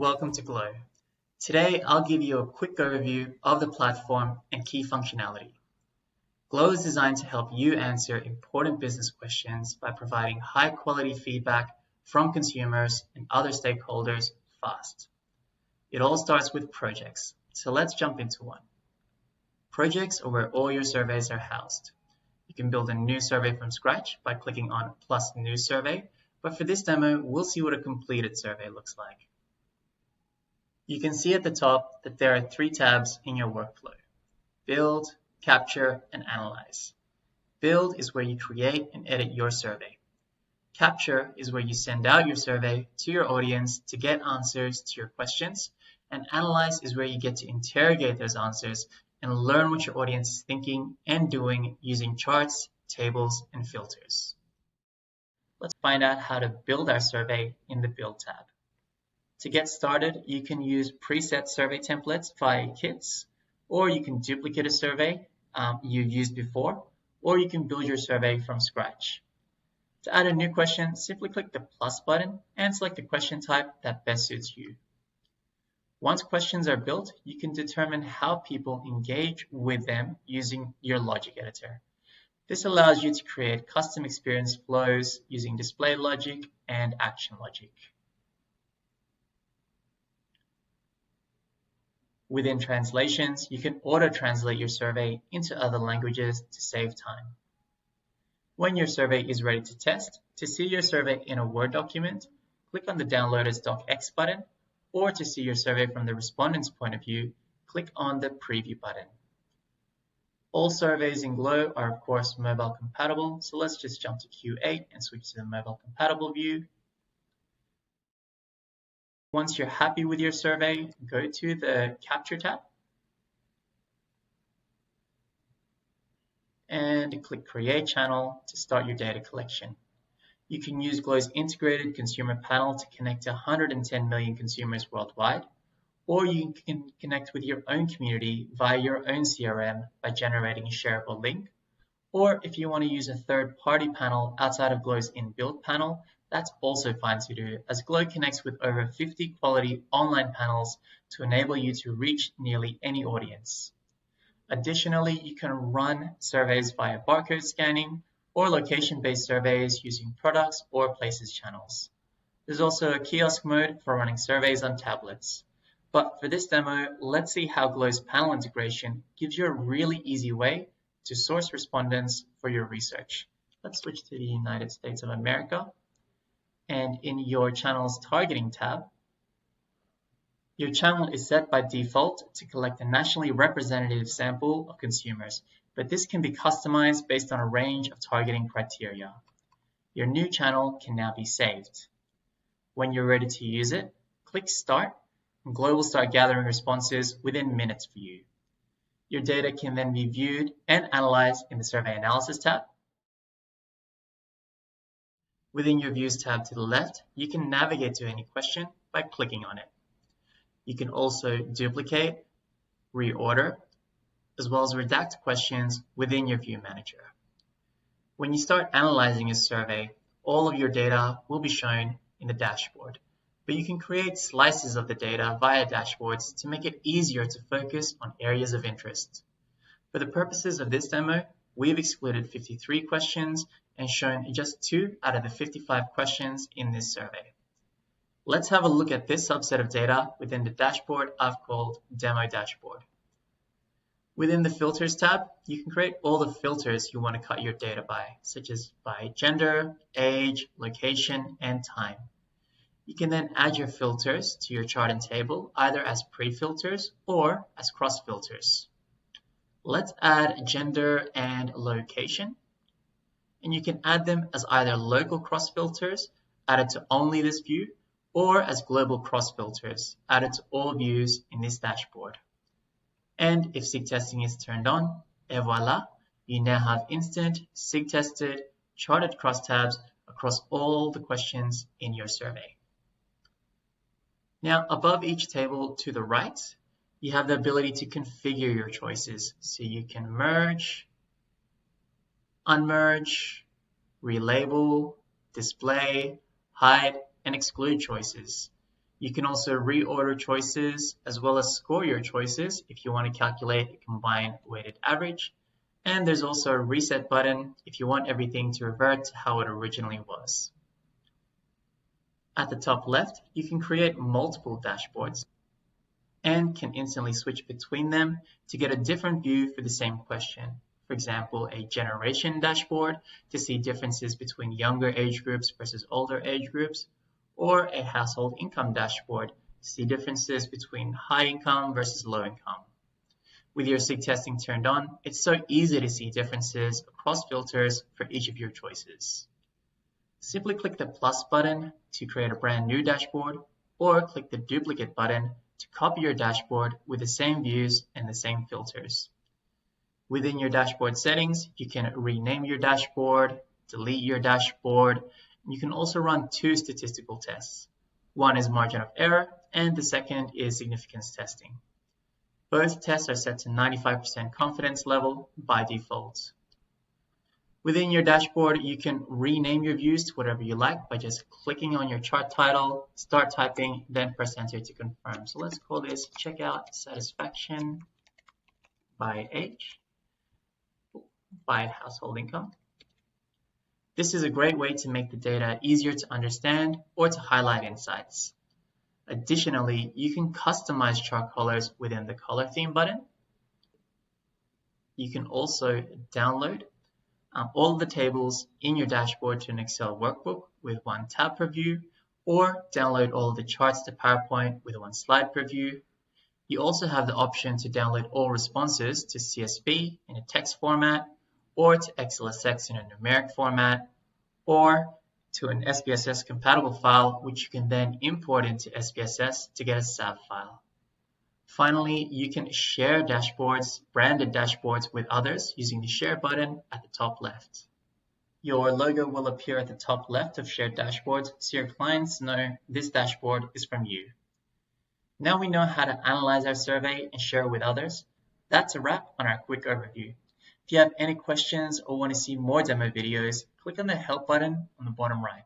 welcome to Glow. Today I'll give you a quick overview of the platform and key functionality. Glow is designed to help you answer important business questions by providing high quality feedback from consumers and other stakeholders fast. It all starts with projects, so let's jump into one. Projects are where all your surveys are housed. You can build a new survey from scratch by clicking on plus new survey, but for this demo, we'll see what a completed survey looks like. You can see at the top that there are 3 tabs in your workflow: Build, Capture, and Analyze. Build is where you create and edit your survey. Capture is where you send out your survey to your audience to get answers to your questions, and Analyze is where you get to interrogate those answers and learn what your audience is thinking and doing using charts, tables, and filters. Let's find out how to build our survey in the Build tab. To get started, you can use preset survey templates via Kits, or you can duplicate a survey you've used before, or you can build your survey from scratch. To add a new question, simply click the plus button and select the question type that best suits you. Once questions are built, you can determine how people engage with them using your logic editor. This allows you to create custom experience flows using display logic and action logic. Within translations, you can auto-translate your survey into other languages to save time. When your survey is ready to test, to see your survey in a Word document, click on the Download as DocX button, or to see your survey from the respondent's point of view, click on the Preview button. All surveys in Glow are of course mobile compatible, so let's just jump to Q8 and switch to the mobile compatible view. Once you're happy with your survey, go to the Capture tab and click Create Channel to start your data collection. You can use Glow's integrated consumer panel to connect to 110 million consumers worldwide, or you can connect with your own community via your own CRM by generating a shareable link. Or if you want to use a third-party panel outside of Glow's inbuilt panel, that's also fine to do, as Glow connects with over 50 quality online panels to enable you to reach nearly any audience. Additionally, you can run surveys via barcode scanning or location-based surveys using products or places channels. There's also a kiosk mode for running surveys on tablets. But for this demo, let's see how Glow's panel integration gives you a really easy way to source respondents for your research. Let's switch to the United States of America. And in your channel's targeting tab, your channel is set by default to collect a nationally representative sample of consumers, but this can be customized based on a range of targeting criteria. Your new channel can now be saved. When you're ready to use it, click Start, and Glow will start gathering responses within minutes for you. Your data can then be viewed and analyzed in the Survey Analysis tab. Within your Views tab to the left, you can navigate to any question by clicking on it. You can also duplicate, reorder, as well as redact questions within your View Manager. When you start analyzing a survey, all of your data will be shown in the dashboard, but you can create slices of the data via dashboards to make it easier to focus on areas of interest. For the purposes of this demo, we've excluded 53 questions and shown just 2 out of the 55 questions in this survey. Let's have a look at this subset of data within the dashboard I've called Demo Dashboard. Within the Filters tab, you can create all the filters you want to cut your data by, such as by gender, age, location, and time. You can then add your filters to your chart and table either as pre-filters or as cross-filters. Let's add gender and location, and you can add them as either local cross-filters added to only this view, or as global cross-filters added to all views in this dashboard. And if SIG testing is turned on, et voila, you now have instant SIG tested charted crosstabs across all the questions in your survey. Now, above each table to the right, you have the ability to configure your choices. So you can merge, unmerge, relabel, display, hide, and exclude choices. You can also reorder choices as well as score your choices if you want to calculate a combined weighted average. And there's also a reset button if you want everything to revert to how it originally was. At the top left, you can create multiple dashboards and can instantly switch between them to get a different view for the same question. For example, a generation dashboard to see differences between younger age groups versus older age groups, or a household income dashboard to see differences between high income versus low income. With your SIG testing turned on, it's so easy to see differences across filters for each of your choices. Simply click the plus button to create a brand new dashboard, or click the duplicate button to copy your dashboard with the same views and the same filters. Within your dashboard settings, you can rename your dashboard, delete your dashboard. You can also run two statistical tests. One is margin of error, and the second is significance testing. Both tests are set to 95% confidence level by default. Within your dashboard, you can rename your views to whatever you like by just clicking on your chart title, start typing, then press enter to confirm. So let's call this checkout satisfaction by age, by household income. This is a great way to make the data easier to understand or to highlight insights. Additionally, you can customize chart colors within the color theme button. You can also download all of the tables in your dashboard to an Excel workbook with one tab per view, or download all of the charts to PowerPoint with one slide per view. You also have the option to download all responses to CSV in a text format, or to XLSX in a numeric format, or to an SPSS compatible file, which you can then import into SPSS to get a SAV file. Finally, you can share dashboards, branded dashboards with others using the share button at the top left. Your logo will appear at the top left of shared dashboards so your clients know this dashboard is from you. Now we know how to analyze our survey and share it with others. That's a wrap on our quick overview. If you have any questions or want to see more demo videos, click on the help button on the bottom right.